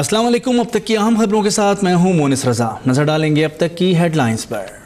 अस्सलाम वालेकुम। अब तक की अहम खबरों के साथ मैं हूं मोनिस रजा। नजर डालेंगे अब तक की हेडलाइंस पर।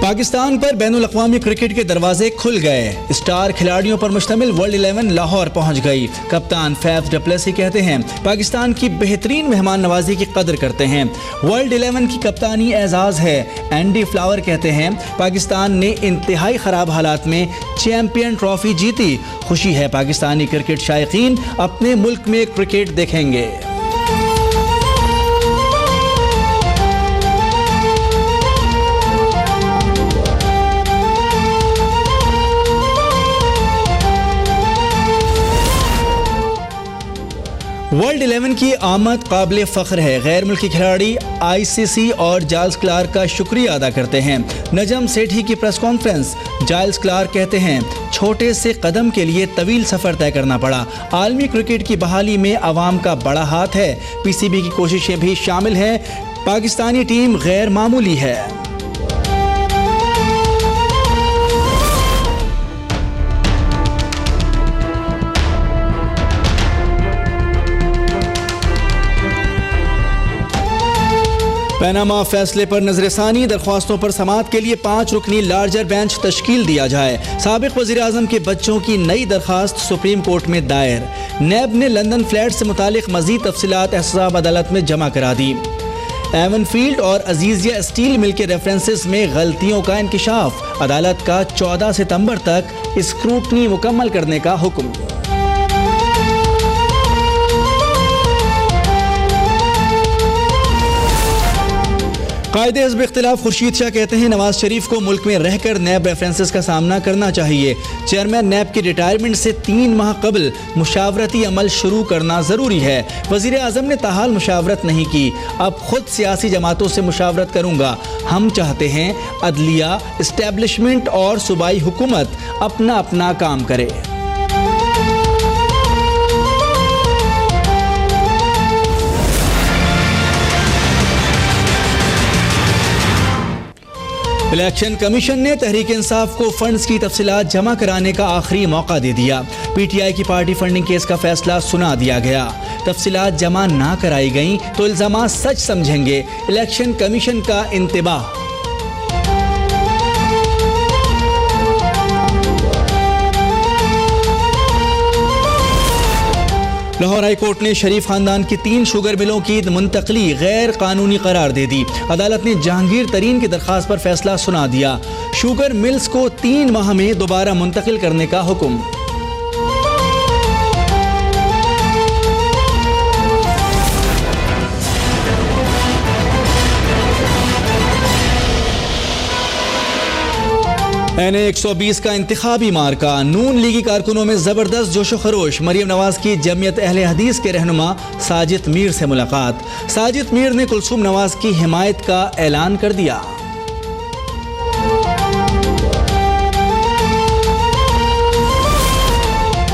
पाकिस्तान पर बैनुल अक़वामी क्रिकेट के दरवाजे खुल गए। स्टार खिलाड़ियों पर मुश्तमिल वर्ल्ड 11 लाहौर पहुंच गई। कप्तान फैफ डु प्लेसी कहते हैं पाकिस्तान की बेहतरीन मेहमान नवाजी की कदर करते हैं। वर्ल्ड 11 की कप्तानी एजाज है। एंडी फ्लावर कहते हैं पाकिस्तान ने इंतहाई खराब हालात में चैंपियन ट्रॉफी जीती। खुशी है पाकिस्तानी क्रिकेट शायकीन अपने मुल्क में क्रिकेट देखेंगे। वर्ल्ड 11 की आमद काबिल फ़ख्र है। गैर मुल्की खिलाड़ी ICC और जाइल्स क्लार्क का शुक्रिया अदा करते हैं। नजम सेठी की प्रेस कॉन्फ्रेंस। जाइल्स क्लार्क कहते हैं छोटे से कदम के लिए तवील सफ़र तय करना पड़ा। आलमी क्रिकेट की बहाली में अवाम का बड़ा हाथ है। PCB की कोशिशें भी शामिल हैं। पाकिस्तानी टीम गैर मामूली है। पनामा फैसले पर नजरसानी। दरख्वास्तों पर समाअत के लिए 5 रुकनी लार्जर बेंच तश्कील दिया जाए। साबिक वज़ीर आज़म के बच्चों की नई दरख्वास्त सुप्रीम कोर्ट में दायर। नैब ने लंदन फ्लैट से मुतालिक मज़ीद तफसीलात एहतसाब अदालत में जमा करा दी। एवनफील्ड और अजीजिया स्टील मिल के रेफरेंसेस में गलतियों का इंकिशाफ। अदालत का 14 सितंबर तक स्क्रूटनी मुकम्मल करने का हुक्म। कायदे हिज़्ब इख्तिलाफ खुर्शीद शाह कहते हैं नवाज शरीफ को मुल्क में रहकर नैब रेफरेंसेस का सामना करना चाहिए। चेयरमैन नैब की रिटायरमेंट से 3 माह कबल मुशावरती अमल शुरू करना ज़रूरी है। वज़ीर आज़म ने ताहाल मुशावरत नहीं की। अब खुद सियासी जमातों से मुशावरत करूँगा। हम चाहते हैं अदलिया, इस्टेब्लिशमेंट और सूबाई हुकूमत अपना अपना काम करे। इलेक्शन कमीशन ने तहरीक इंसाफ को फंड्स की तफसीलात जमा कराने का आखिरी मौका दे दिया। PTI की पार्टी फंडिंग केस का फैसला सुना दिया गया। तफसीलात जमा ना कराई गई तो इल्जामात सच समझेंगे। इलेक्शन कमीशन का इंतबाह। लाहौर हाई कोर्ट ने शरीफ खानदान की 3 शुगर मिलों की मुंतकली गैर कानूनी करार दे दी। अदालत ने जहांगीर तरीन की दरख्वास्त पर फैसला सुना दिया। शुगर मिल्स को 3 माह में दोबारा मुंतकिल करने का हुक्म। NA 120 का इंतखाबी मार्का। नून लीगी कारकुनों में जबरदस्त जोशो खरोश। मरियम नवाज की जमियत अहले हदीस के रहनुमा साजिद मीर से मुलाकात। साजिद मीर ने कुलसूम नवाज की हिमायत का ऐलान कर दिया।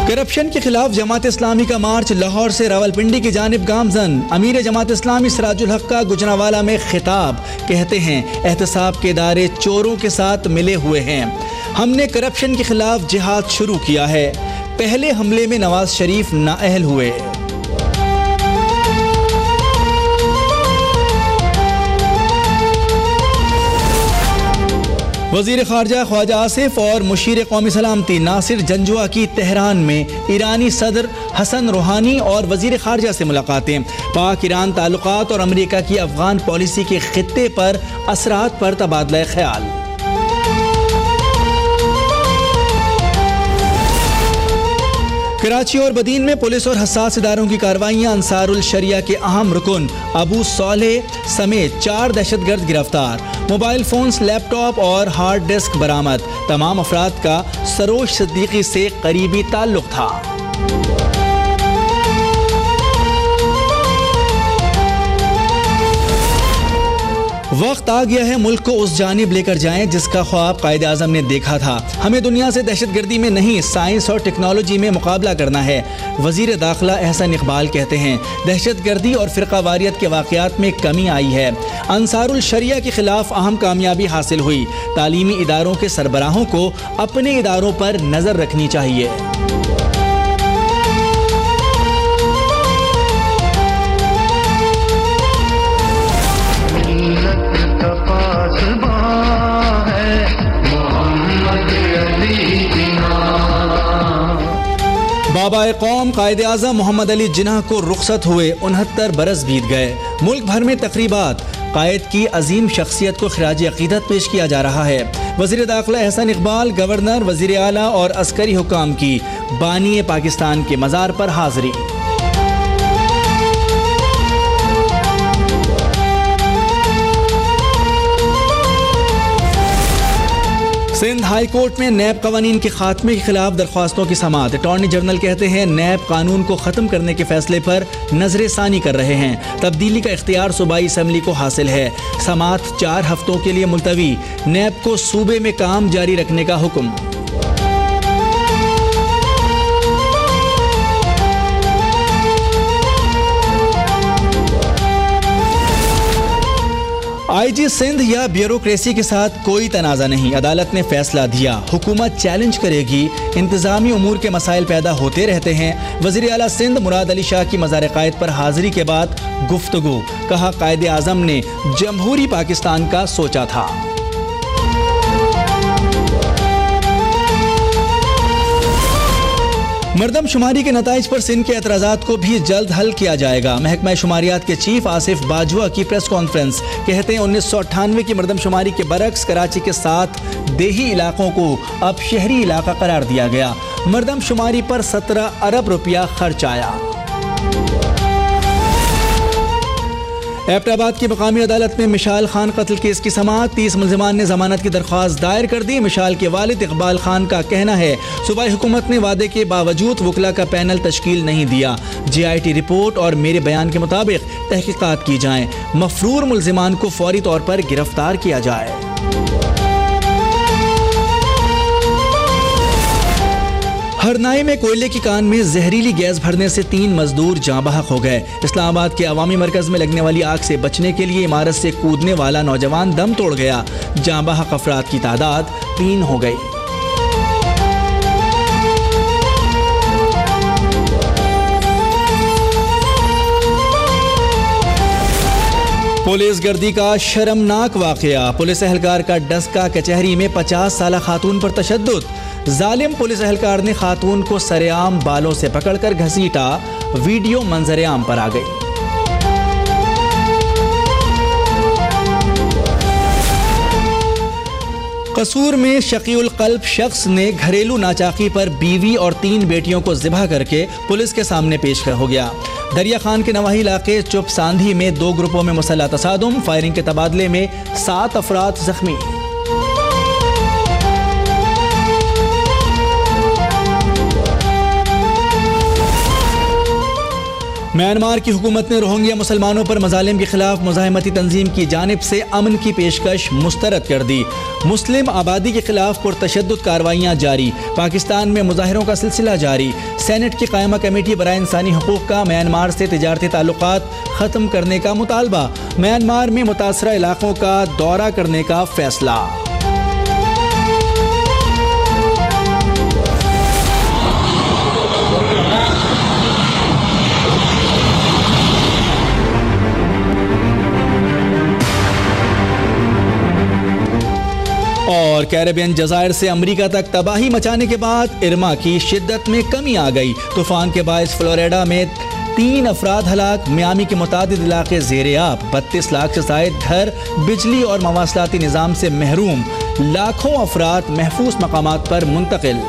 करप्शन के खिलाफ जमात इस्लामी का मार्च लाहौर से रावलपिंडी की जानिब गामजन। अमीर जमात इस्लामी सिराजुल हक का गुजरांवाला में खिताब। कहते हैं एहतसाब के इदारे चोरों के साथ मिले हुए हैं। हमने करप्शन के खिलाफ जिहाद शुरू किया है। पहले हमले में नवाज शरीफ नाअहल हुए। वज़ीर ख़ारजा ख्वाजा आसिफ और मुशीर कौमी सलामती नासिर जंजुआ की तेहरान में ईरानी सदर हसन रूहानी और वज़ीर ख़ारजा से मुलाकातें। पाक ईरान ताल्लुकात और अमरीका की अफ़गान पॉलिसी के खित्ते पर असरात पर तबादला ख्याल। कराची और बदीन में पुलिस और हसास इदारों की कार्रवाइयाँ। अंसारुल शरिया के अहम रुकन अबू सोलेह समेत 4 दहशतगर्द गिरफ्तार। मोबाइल फोन्स, लैपटॉप और हार्ड डिस्क बरामद। तमाम अफराद का सरोज सिद्दीकी से करीबी ताल्लुक था। वक्त आ गया है मुल्क को उस जानिब लेकर जाएं जिसका ख्वाब कायदे आज़म ने देखा था। हमें दुनिया से दहशतगर्दी में नहीं, साइंस और टेक्नोलॉजी में मुकाबला करना है। वज़ीर दाखिला एहसन इकबाल कहते हैं दहशतगर्दी और फ़िरक़ावारियत के वाक़यात में कमी आई है। अंसारुल शरिया के खिलाफ अहम कामयाबी हासिल हुई। तालीमी इदारों के सरबराहों को अपने इदारों पर नज़र रखनी चाहिए। बाबा कौम कायदे आज़म मोहम्मद अली जिन्ना को रुखसत हुए 69 बरस बीत गए। मुल्क भर में तकरीबात, कायद की अजीम शख्सियत को खिराज अकीदत पेश किया जा रहा है। वज़ीर दाखिला एहसन इकबाल, गवर्नर, वज़ीर आला और अस्करी हुकाम की बानी पाकिस्तान के मज़ार पर हाज़री। सिंध हाई कोर्ट में नैब कवानीन के खात्मे के खिलाफ दरख्वास्तों की समाअत। अटॉर्नी जनरल कहते हैं नैब कानून को ख़त्म करने के फैसले पर नजरसानी कर रहे हैं। तब्दीली का इख्तियार सूबाई असम्बली को हासिल है। समाअत 4 हफ्तों के लिए मुलतवी। नैब को सूबे में काम जारी रखने का हुक्म। IG सिंध या ब्यूरोक्रेसी के साथ कोई तनाज़ा नहीं, अदालत ने फैसला दिया। हुकूमत चैलेंज करेगी, इंतज़ामी उमूर के मसाइल पैदा होते रहते हैं। वज़ीर आला सिंध मुराद अली शाह की मज़ार क़ायद पर हाज़री के बाद गुफ्तगू। कहा कायदे आज़म ने जमहूरी पाकिस्तान का सोचा था। मरदमशुमारी के नताइज पर सिंध के एतराज़ात को भी जल्द हल किया जाएगा। महकमा शुमारियात के चीफ आसिफ बाजवा की प्रेस कॉन्फ्रेंस। कहते हैं 1998 की मरदमशुमारी के बरक्स कराची के 7 देही इलाकों को अब शहरी इलाका करार दिया गया। मरदमशुमारी पर 17 अरब रुपया खर्च आया। एबटाबाद की मकामी अदालत में मिशाल खान कत्ल केस की समाअत। 30 मुल्जिमान ने जमानत की दरख्वास्त दायर कर दी। मिशाल के वालिद इकबाल खान का कहना है सूबाई हुकूमत ने वादे के बावजूद वकला का पैनल तश्कील नहीं दिया। JIT रिपोर्ट और मेरे बयान के मुताबिक तहकीकात की जाएं। मफरूर मुल्जिमान को फौरी तौर पर गिरफ्तार किया जाए। हरनाई में कोयले की कान में जहरीली गैस भरने से 3 मजदूर जाँ बहक हो गए। इस्लामाबाद के अवामी मरकज में लगने वाली आग से बचने के लिए इमारत से कूदने वाला नौजवान दम तोड़ गया। जाँ बहक अफराद की तादाद 3 हो गई। पुलिस गर्दी का शर्मनाक वाकया। पुलिस एहलकार का डस्का कचहरी में 50 साला खातून पर तशद्दुद। जालिम पुलिस एहलकार ने खातून को सरेआम बालों से पकड़कर घसीटा। वीडियो मंजर आम पर आ गई। कसूर में शकीउल कल्ब शख्स ने घरेलू नाचाकी पर बीवी और 3 बेटियों को ज़िबह करके पुलिस के सामने पेश हो गया। दरिया खान के नवाही इलाके चुप सांधी में 2 ग्रुपों में मुसल्लह तसादुम। फायरिंग के तबादले में 7 अफराद जख्मी। म्यांमार की हुकूमत ने रोहिंग्या मुसलमानों पर मजालिम के खिलाफ मुज़ाहिमती तंजीम की जानिब से अमन की पेशकश मुस्तरद कर दी। मुस्लिम आबादी के खिलाफ पुरतशद्दुद कार्रवाइयाँ जारी। पाकिस्तान में मुजाहिरों का सिलसिला जारी। सेनेट की कायमा कमेटी बराए इंसानी हकूक़ का म्यांमार से तिजारती ताल्लुकात ख़त्म करने का मुतालबा। म्यांमार में मुतासरा इलाकों का दौरा करने का फैसला। और कैरेबियन जज़ायर से अमरीका तक तबाही मचाने के बाद इरमा की शिद्दत में कमी आ गई। तूफान के बायस फ्लोरिडा में 3 अफराद हलाक। मियामी के मुतादिद इलाके ज़ेरे आब। 32 लाख से ज़ायद घर बिजली और मवासलाती निज़ाम से महरूम। लाखों अफराद महफूज मकामात पर मुंतकिल।